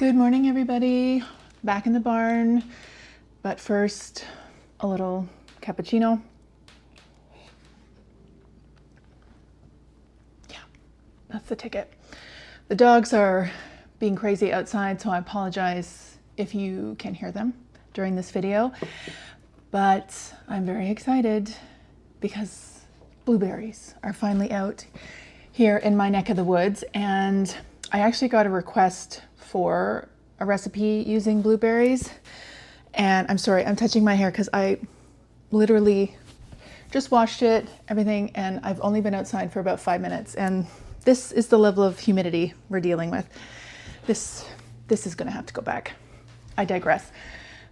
Good morning, everybody. Back in the barn, but first, a little cappuccino. Yeah, that's the ticket. The dogs are being crazy outside, so I apologize if you can hear them during this video, but I'm very excited because blueberries are finally out here in my neck of the woods, and I actually got a request for a recipe using blueberries. And I'm sorry, I'm touching my hair because I literally just washed it, everything, and I've only been outside for about 5 minutes. And this is the level of humidity we're dealing with. This is gonna have to go back. I digress.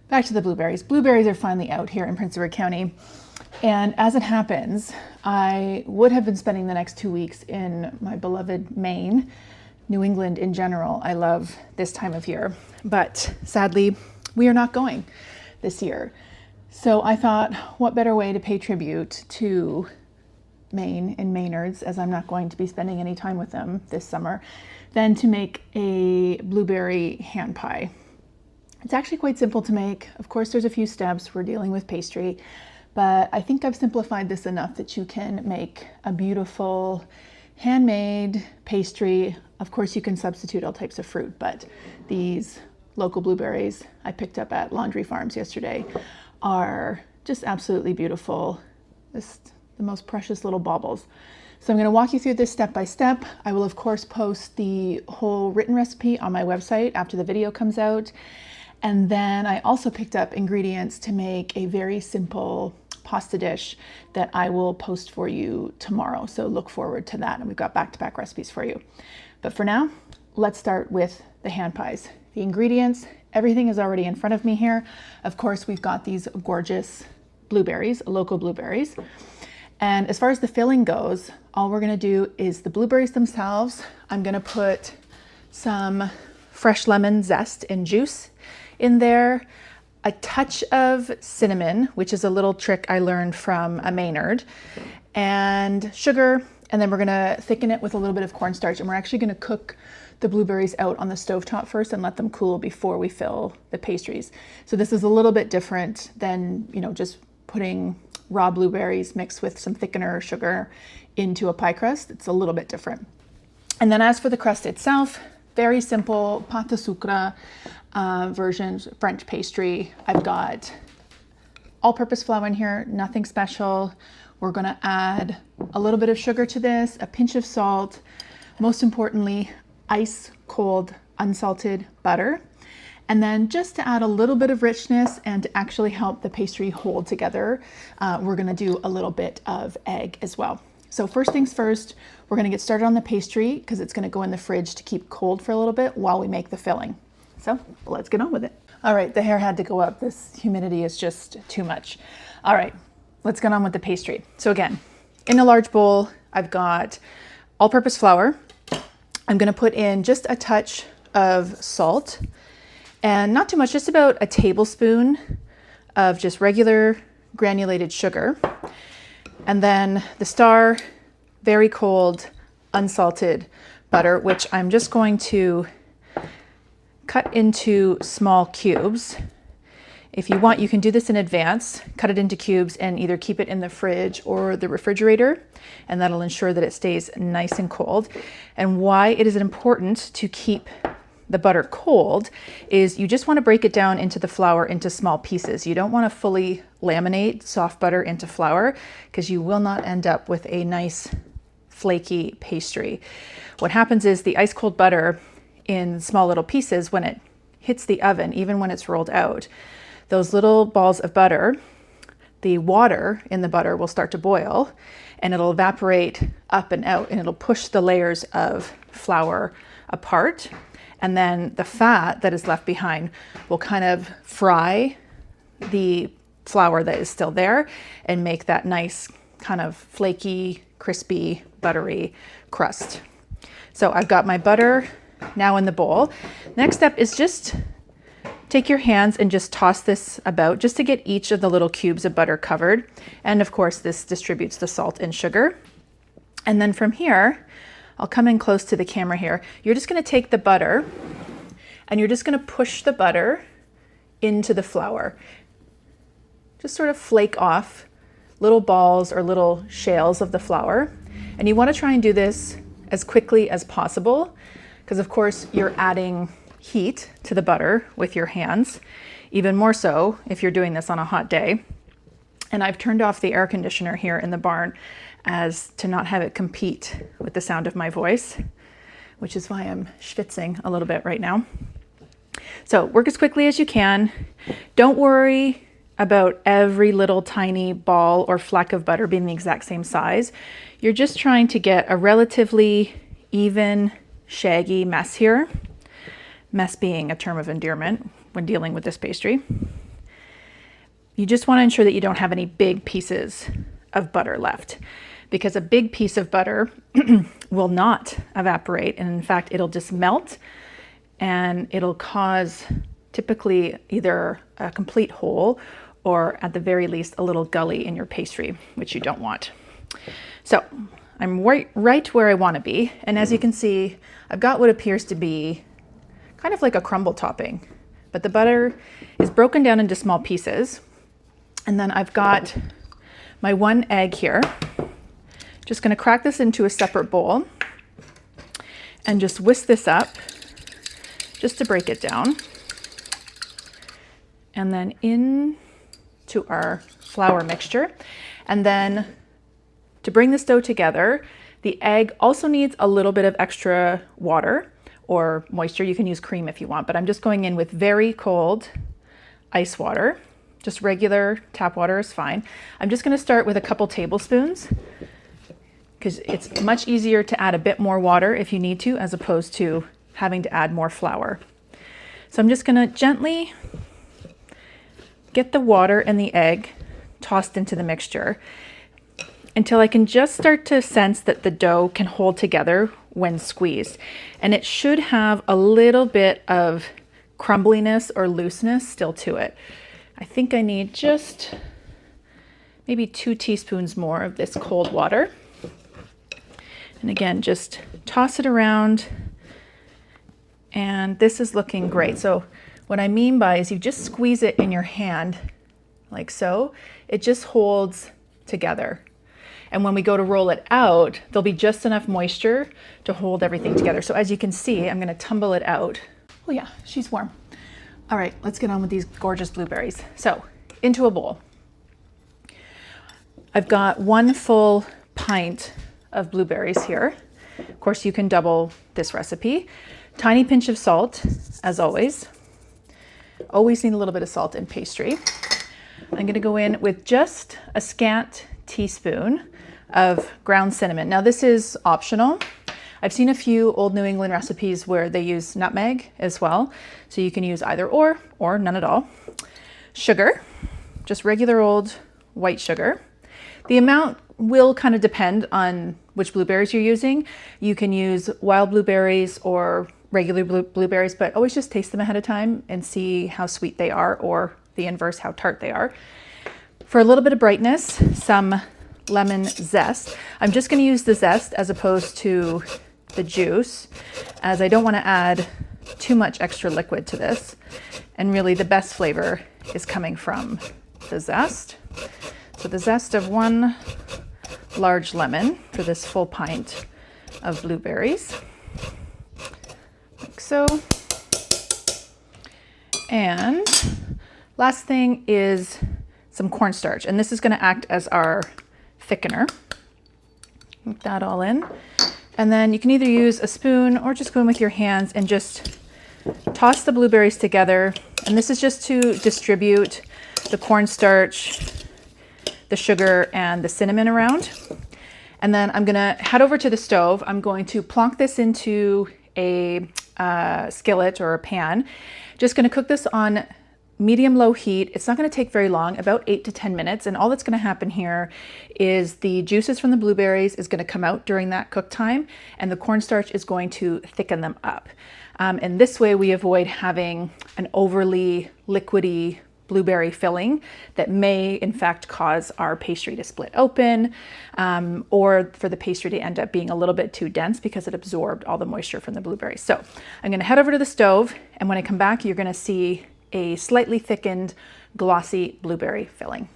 Back to the blueberries. Blueberries are finally out here in Prince Edward County. And as it happens, I would have been spending the next 2 weeks in my beloved Maine, New England in general. I love this time of year, but sadly, we are not going this year. So I thought, what better way to pay tribute to Maine and Maynards, as I'm not going to be spending any time with them this summer, than to make a blueberry hand pie. It's actually quite simple to make. Of course, there's a few steps. We're dealing with pastry, but I think I've simplified this enough that you can make a beautiful handmade pastry. Of course, you can substitute all types of fruit, but these local blueberries I picked up at Laundry Farms yesterday are just absolutely beautiful. Just the most precious little baubles. So I'm going to walk you through this step by step. I will, of course, post the whole written recipe on my website after the video comes out. And then I also picked up ingredients to make a very simple pasta dish that I will post for you tomorrow. So look forward to that. And we've got back-to-back recipes for you. But for now, let's start with the hand pies. The ingredients, everything is already in front of me here. Of course, we've got these gorgeous blueberries, local blueberries. And as far as the filling goes, all we're gonna do is the blueberries themselves. I'm gonna put some fresh lemon zest and juice in there, a touch of cinnamon, which is a little trick I learned from a Maynard, and sugar, and then we're gonna thicken it with a little bit of cornstarch, and we're actually gonna cook the blueberries out on the stovetop first and let them cool before we fill the pastries. So this is a little bit different than, just putting raw blueberries mixed with some thickener or sugar into a pie crust. It's a little bit different. And then as for the crust itself, very simple pâte à sucre version, French pastry. I've got all-purpose flour in here, nothing special. We're gonna add a little bit of sugar to this, a pinch of salt, most importantly, ice cold unsalted butter. And then just to add a little bit of richness and to actually help the pastry hold together, we're gonna do a little bit of egg as well. So first things first, we're gonna get started on the pastry because it's gonna go in the fridge to keep cold for a little bit while we make the filling. So let's get on with it. All right, the hair had to go up. This humidity is just too much. All right, let's get on with the pastry. So again, in a large bowl, I've got all-purpose flour. I'm gonna put in just a touch of salt and not too much, just about a tablespoon of just regular granulated sugar. And then the star, very cold, unsalted butter, which I'm just going to cut into small cubes. If you want, you can do this in advance, cut it into cubes and either keep it in the fridge or the refrigerator, and that'll ensure that it stays nice and cold. And why it is important to keep the butter cold is you just want to break it down into the flour into small pieces. You don't want to fully laminate soft butter into flour because you will not end up with a nice flaky pastry. What happens is the ice cold butter in small little pieces, when it hits the oven, even when it's rolled out, those little balls of butter, the water in the butter will start to boil and it'll evaporate up and out and it'll push the layers of flour apart. And then the fat that is left behind will kind of fry the flour that is still there and make that nice kind of flaky, crispy, buttery crust. So I've got my butter now in the bowl. Next step is just take your hands and just toss this about just to get each of the little cubes of butter covered. And of course, this distributes the salt and sugar. And then from here, I'll come in close to the camera here. You're just gonna take the butter and you're just going to push the butter into the flour. Just sort of flake off little balls or little shales of the flour. And you want to try and do this as quickly as possible, because of course you're adding heat to the butter with your hands, even more so if you're doing this on a hot day. And I've turned off the air conditioner here in the barn as to not have it compete with the sound of my voice, which is why I'm schwitzing a little bit right now. So work as quickly as you can. Don't worry about every little tiny ball or fleck of butter being the exact same size. You're just trying to get a relatively even, shaggy mess here. Mess being a term of endearment when dealing with this pastry. You just want to ensure that you don't have any big pieces of butter left, because a big piece of butter will not evaporate, and in fact it'll just melt, and it'll cause typically either a complete hole or at the very least a little gully in your pastry, which you don't want. So I'm right where I want to be, and as you can see, I've got what appears to be kind of like a crumble topping, but the butter is broken down into small pieces. And then I've got my 1 egg here. Just going to crack this into a separate bowl and just whisk this up just to break it down. And then into our flour mixture. And then to bring this dough together, the egg also needs a little bit of extra water or moisture. You can use cream if you want, but I'm just going in with very cold ice water. Just regular tap water is fine. I'm just going to start with a couple tablespoons because it's much easier to add a bit more water if you need to, as opposed to having to add more flour. So I'm just going to gently get the water and the egg tossed into the mixture until I can just start to sense that the dough can hold together when squeezed. And it should have a little bit of crumbliness or looseness still to it. I think I need just maybe 2 teaspoons more of this cold water. And again, just toss it around. And this is looking great. So what I mean by is you just squeeze it in your hand like so. It just holds together. And when we go to roll it out, there'll be just enough moisture to hold everything together. So as you can see, I'm going to tumble it out. Oh yeah, she's warm. All right, let's get on with these gorgeous blueberries. So into a bowl. I've got 1 full pint of blueberries here. Of course, you can double this recipe. Tiny pinch of salt, as always. Always need a little bit of salt in pastry. I'm going to go in with just a scant teaspoon of ground cinnamon. Now this is optional. I've seen a few old New England recipes where they use nutmeg as well. So you can use either or none at all. Sugar, just regular old white sugar. The amount will kind of depend on which blueberries you're using. You can use wild blueberries or regular blueberries, but always just taste them ahead of time and see how sweet they are, or the inverse, how tart they are. For a little bit of brightness, some lemon zest. I'm just going to use the zest as opposed to the juice, as I don't want to add too much extra liquid to this. And really the best flavor is coming from the zest. So the zest of 1 large lemon for this full pint of blueberries, like so. And last thing is some cornstarch, and this is going to act as our thickener. Put that all in. And then you can either use a spoon or just go in with your hands and just toss the blueberries together. And this is just to distribute the cornstarch, the sugar, and the cinnamon around. And then I'm gonna head over to the stove. I'm going to plonk this into a skillet or a pan. Just gonna cook this on medium-low heat. It's not going to take very long, about 8 to 10 minutes. And all that's going to happen here is the juices from the blueberries is going to come out during that cook time, and the cornstarch is going to thicken them up. And this way we avoid having an overly liquidy blueberry filling that may in fact cause our pastry to split open, or for the pastry to end up being a little bit too dense because it absorbed all the moisture from the blueberries. So I'm going to head over to the stove, and when I come back, you're going to see a slightly thickened, glossy blueberry filling.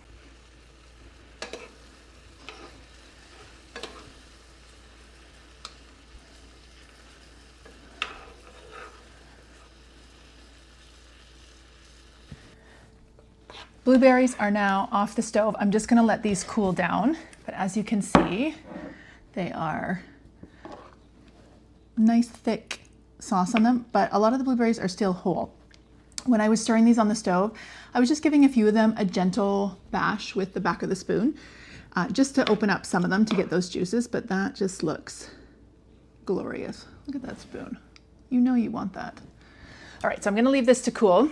Blueberries are now off the stove. I'm just going to let these cool down, but as you can see, they are nice thick sauce on them, but a lot of the blueberries are still whole. When I was stirring these on the stove, I was just giving a few of them a gentle bash with the back of the spoon, just to open up some of them to get those juices, but that just looks glorious. Look at that spoon. You know you want that. All right, so I'm going to leave this to cool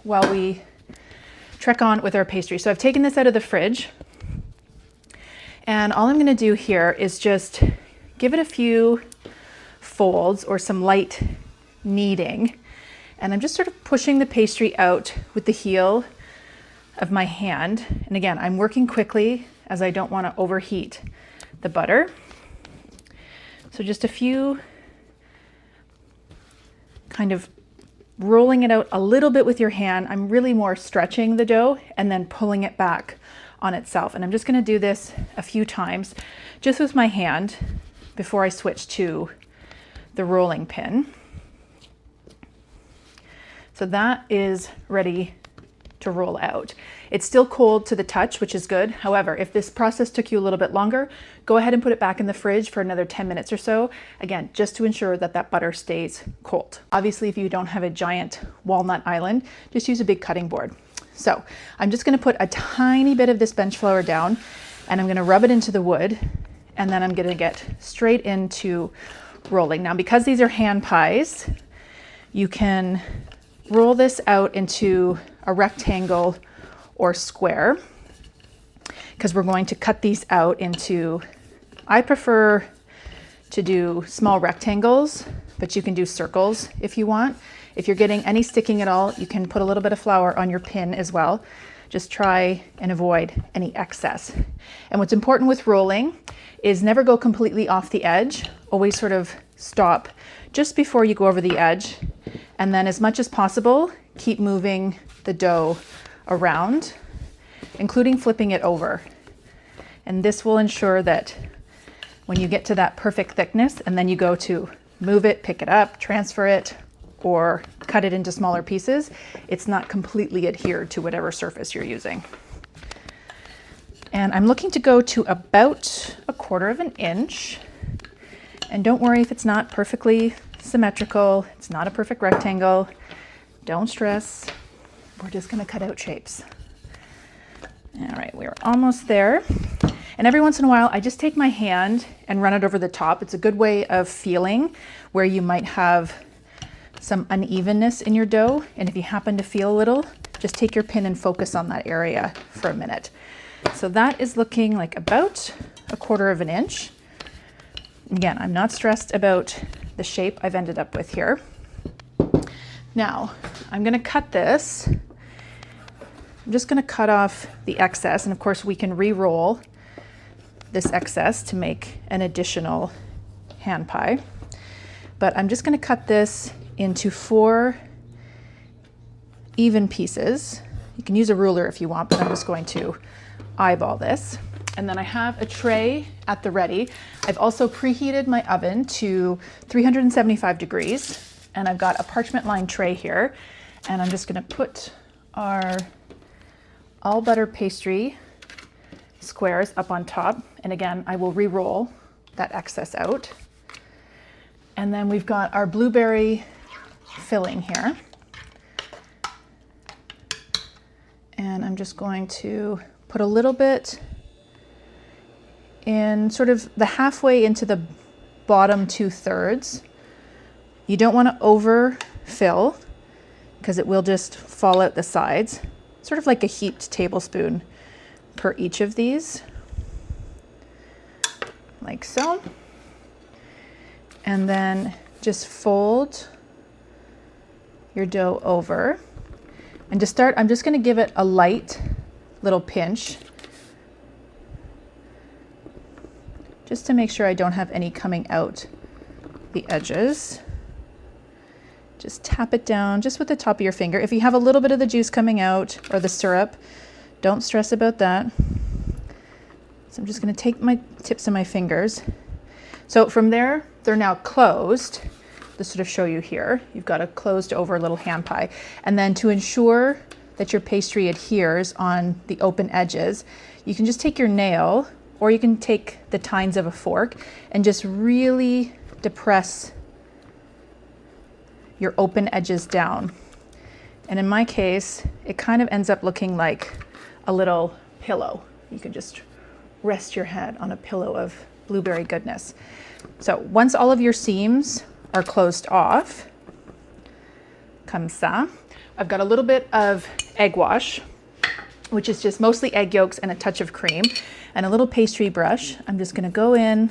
while we trek on with our pastry. So I've taken this out of the fridge, and all I'm going to do here is just give it a few folds or some light kneading, and I'm just sort of pushing the pastry out with the heel of my hand. And again, I'm working quickly as I don't want to overheat the butter. So just a few, kind of rolling it out a little bit with your hand. I'm really more stretching the dough and then pulling it back on itself. And I'm just going to do this a few times just with my hand before I switch to the rolling pin. So that is ready to roll out. It's still cold to the touch, which is good. However, if this process took you a little bit longer, go ahead and put it back in the fridge for another 10 minutes or so. Again, just to ensure that that butter stays cold. Obviously, if you don't have a giant walnut island, just use a big cutting board. So I'm just going to put a tiny bit of this bench flour down, and I'm going to rub it into the wood, and then I'm going to get straight into rolling. Now, because these are hand pies, you can roll this out into a rectangle or square, because we're going to cut these out into, I prefer to do small rectangles, but you can do circles if you want. If you're getting any sticking at all, you can put a little bit of flour on your pin as well. Just try and avoid any excess. And what's important with rolling is never go completely off the edge. Always sort of stop just before you go over the edge. And then as much as possible, keep moving the dough around, including flipping it over. And this will ensure that when you get to that perfect thickness and then you go to move it, pick it up, transfer it, or cut it into smaller pieces, it's not completely adhered to whatever surface you're using. And I'm looking to go to about 1/4 of an inch. And don't worry if it's not perfectly symmetrical, it's not a perfect rectangle. Don't stress, we're just gonna cut out shapes. All right, we're almost there. And every once in a while, I just take my hand and run it over the top. It's a good way of feeling where you might have some unevenness in your dough. And if you happen to feel a little, just take your pin and focus on that area for a minute. So that is looking like about 1/4 of an inch. Again, I'm not stressed about the shape I've ended up with here. Now, I'm gonna cut this. I'm just gonna cut off the excess, and of course we can re-roll this excess to make an additional hand pie. But I'm just gonna cut this into 4 even pieces. You can use a ruler if you want, but I'm just going to eyeball this. And then I have a tray at the ready. I've also preheated my oven to 375 degrees, and I've got a parchment lined tray here. And I'm just gonna put our all butter pastry squares up on top. And again, I will re-roll that excess out. And then we've got our blueberry filling here. And I'm just going to put a little bit in sort of the halfway into the bottom 2/3. You don't want to overfill because it will just fall out the sides. Sort of like a heaped tablespoon per each of these, like so. And then just fold your dough over. And to start, I'm just going to give it a light little pinch, just to make sure I don't have any coming out the edges. Just tap it down just with the top of your finger. If you have a little bit of the juice coming out or the syrup, don't stress about that. So I'm just going to take my tips of my fingers. So from there, they're now closed. To sort of show you here, you've got a closed over little hand pie. And then to ensure that your pastry adheres on the open edges, you can just take your nail, or you can take the tines of a fork and just really depress your open edges down. And in my case, it kind of ends up looking like a little pillow. You can just rest your head on a pillow of blueberry goodness. So once all of your seams are closed off, comme ça, I've got a little bit of egg wash, which is just mostly egg yolks and a touch of cream, and a little pastry brush. I'm just going to go in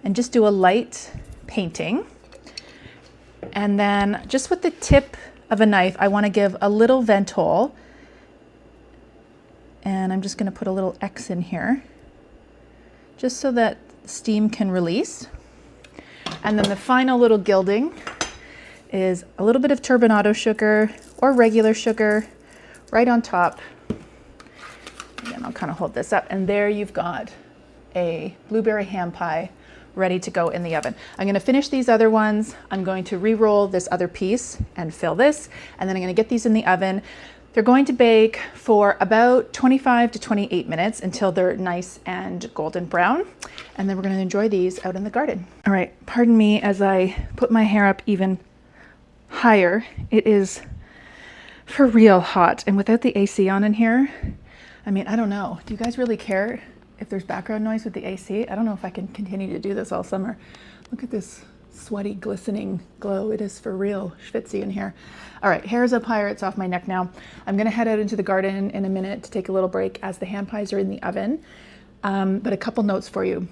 and just do a light painting. And then just with the tip of a knife, I want to give a little vent hole. And I'm just going to put a little X in here, just so that steam can release. And then the final little gilding is a little bit of turbinado sugar or regular sugar right on top. And I'll kind of hold this up, and there you've got a blueberry ham pie ready to go in the oven. I'm going to finish these other ones. I'm going to re-roll this other piece and fill this, and then I'm going to get these in the oven. They're going to bake for about 25 to 28 minutes until they're nice and golden brown. And then we're going to enjoy these out in the garden. All right, pardon me as I put my hair up even higher. It is for real hot. And without the AC on in here, I mean, I don't know. Do you guys really care if there's background noise with the AC? I don't know if I can continue to do this all summer. Look at this sweaty, glistening glow. It is for real schwitzy in here. All right, hair's up higher, it's off my neck now. I'm gonna head out into the garden in a minute to take a little break as the hand pies are in the oven. But a couple notes for you.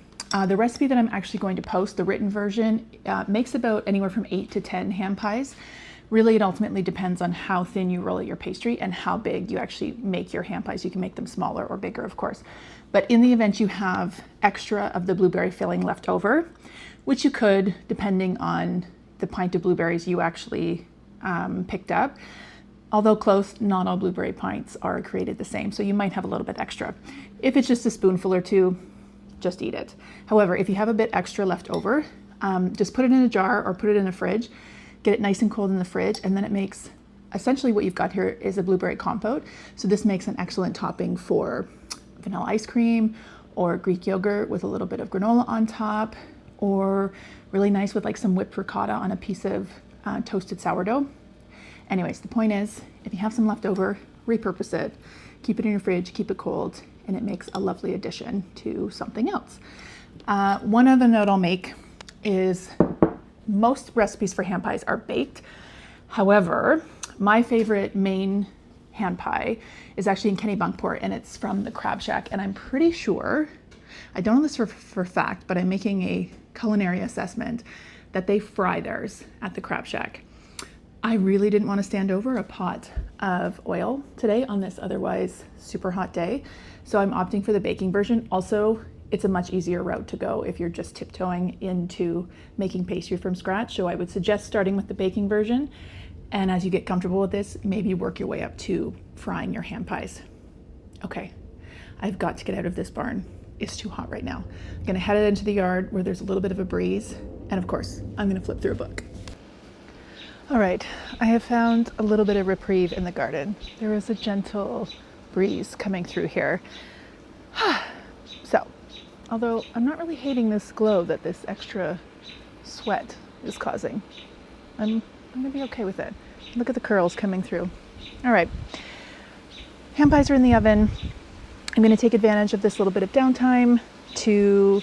The recipe that I'm actually going to post, the written version, makes about anywhere from 8 to 10 hand pies. Really, it ultimately depends on how thin you roll out your pastry and how big you actually make your hand pies. You can make them smaller or bigger, of course. But in the event you have extra of the blueberry filling left over, which you could, depending on the pint of blueberries you actually picked up. Although close, not all blueberry pints are created the same, so you might have a little bit extra. If it's just a spoonful or two, just eat it. However, if you have a bit extra left over, just put it in a jar or put it in the fridge, get it nice and cold in the fridge, and then it makes, essentially what you've got here is a blueberry compote. So this makes an excellent topping for vanilla ice cream or Greek yogurt with a little bit of granola on top, or really nice with like some whipped ricotta on a piece of toasted sourdough. Anyways, the point is, if you have some left over, repurpose it, keep it in your fridge, keep it cold, and it makes a lovely addition to something else. One other note I'll make is most recipes for hand pies are baked. However, my favorite Maine hand pie is actually in Kennebunkport, and it's from the Crab Shack, and I'm pretty sure, I don't know this for fact, but I'm making a culinary assessment that they fry theirs at the Crab Shack. I really didn't want to stand over a pot of oil today on this otherwise super hot day, so I'm opting for the baking version. Also, it's a much easier route to go if you're just tiptoeing into making pastry from scratch, so I would suggest starting with the baking version, and as you get comfortable with this, maybe work your way up to frying your hand pies. Okay, I've got to get out of this barn. It's too hot right now. I'm gonna head into the yard where there's a little bit of a breeze, and of course, I'm gonna flip through a book. All right, I have found a little bit of reprieve in the garden. There is a gentle breeze coming through here. So, although I'm not really hating this glow that this extra sweat is causing, I'm gonna be okay with it. Look at the curls coming through. All right, hand pies are in the oven. I'm gonna take advantage of this little bit of downtime to,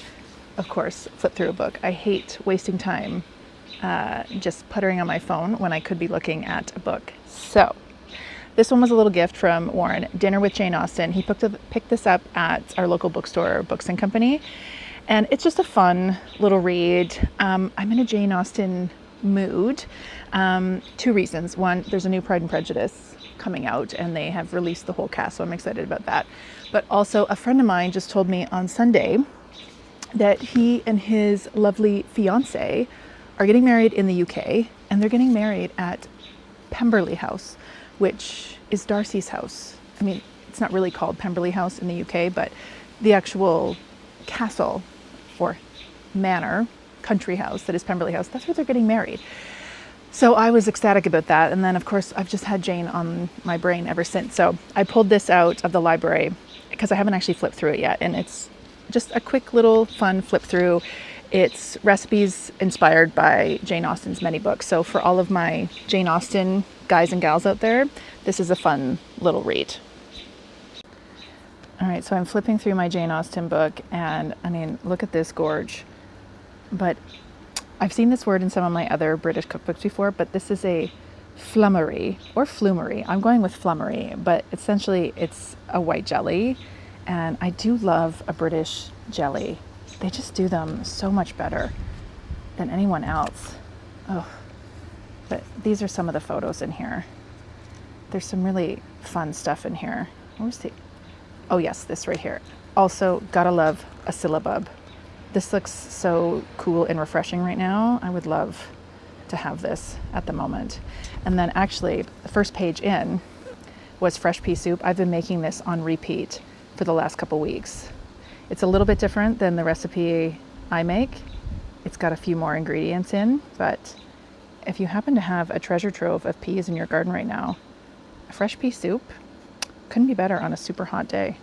of course, flip through a book. I hate wasting time just puttering on my phone when I could be looking at a book. So this one was a little gift from Warren, Dinner with Jane Austen. He picked this up at our local bookstore, Books and Company, and it's just a fun little read. I'm in a Jane Austen mood. Two reasons. One, there's a new Pride and Prejudice coming out and they have released the whole cast, so I'm excited about that. But also a friend of mine just told me on Sunday that he and his lovely fiance are getting married in the UK, and they're getting married at Pemberley House, which is Darcy's house. I mean, it's not really called Pemberley House in the UK, but the actual castle or manor, country house that is Pemberley House, that's where they're getting married. So I was ecstatic about that. And then of course I've just had Jane on my brain ever since. So I pulled this out of the library because I haven't actually flipped through it yet. And it's just a quick little fun flip through. It's recipes inspired by Jane Austen's many books. So for all of my Jane Austen guys and gals out there, this is a fun little read. All right, so I'm flipping through my Jane Austen book, and I mean, look at this gorge. But I've seen this word in some of my other British cookbooks before, but this is a flummery or flumery. I'm going with flummery, but essentially it's a white jelly, and I do love a British jelly. They just do them so much better than anyone else. Oh, but these are some of the photos in here. There's some really fun stuff in here. Where's the... Oh yes, this right here. Also, gotta love a syllabub. This looks so cool and refreshing right now. I would love to have this at the moment. And then actually, the first page in was fresh pea soup. I've been making this on repeat for the last couple weeks. It's a little bit different than the recipe I make. It's got a few more ingredients in, but if you happen to have a treasure trove of peas in your garden right now, a fresh pea soup couldn't be better on a super hot day.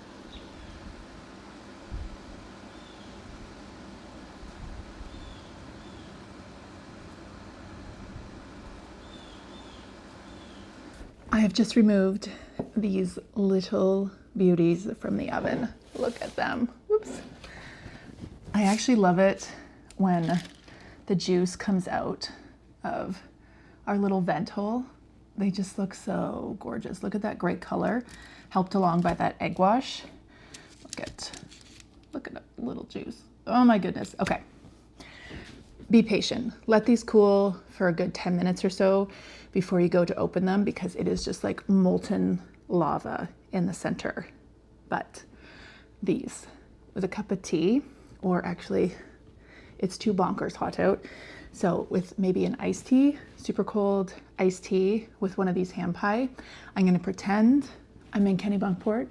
I have just removed these little beauties from the oven. Look at them. Whoops. I actually love it when the juice comes out of our little vent hole. They just look so gorgeous. Look at that great color, helped along by that egg wash. Look at that little juice. Oh my goodness. Okay. Be patient. Let these cool for a good 10 minutes or so before you go to open them, because it is just like molten lava in the center. But these with a cup of tea, or actually it's too bonkers hot out. So with maybe an iced tea, super cold iced tea with one of these ham pie, I'm gonna pretend I'm in Kennebunkport.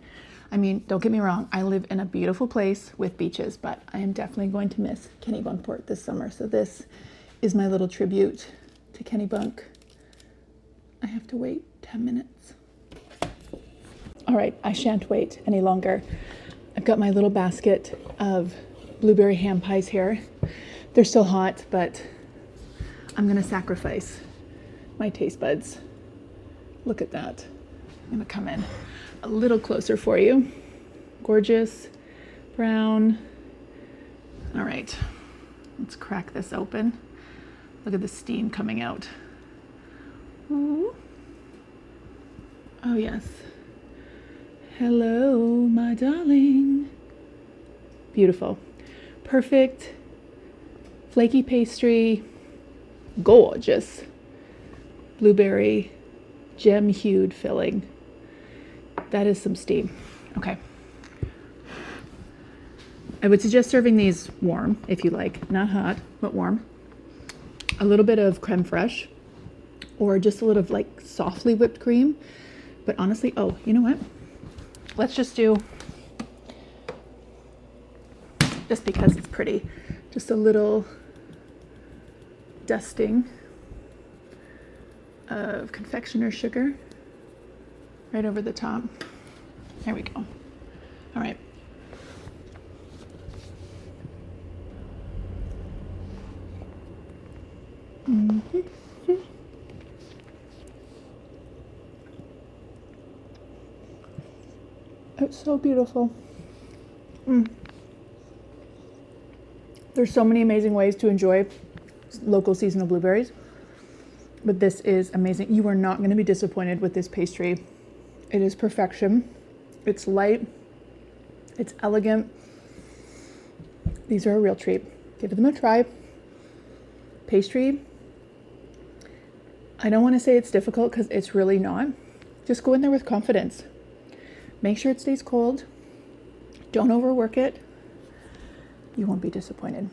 I mean, don't get me wrong, I live in a beautiful place with beaches, but I am definitely going to miss Kennebunkport this summer. So this is my little tribute to Kennebunk. I have to wait 10 minutes. All right, I shan't wait any longer. I've got my little basket of blueberry ham pies here. They're still hot, but I'm gonna sacrifice my taste buds. Look at that. I'm gonna come in a little closer for you. Gorgeous, brown. All right, let's crack this open. Look at the steam coming out. Ooh. Oh yes. Hello, my darling. Beautiful. Perfect. Flaky pastry. Gorgeous. Blueberry gem-hued filling. That is some steam. Okay. I would suggest serving these warm, if you like. Not hot, but warm. A little bit of creme fraiche, or just a little of like softly whipped cream. But honestly, oh, you know what? Let's just do, just because it's pretty, just a little dusting of confectioner's sugar right over the top. There we go. All right. Mm-hmm. It's so beautiful. There's so many amazing ways to enjoy local seasonal blueberries, but this is amazing. You are not going to be disappointed with this pastry. It is perfection. It's light. It's elegant. These are a real treat. Give them a try. Pastry I don't want to say it's difficult because it's really not. Just go in there with confidence. Make sure it stays cold. Don't overwork it. You won't be disappointed.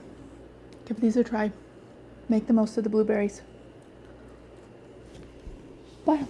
Give these a try. Make the most of the blueberries. Bye.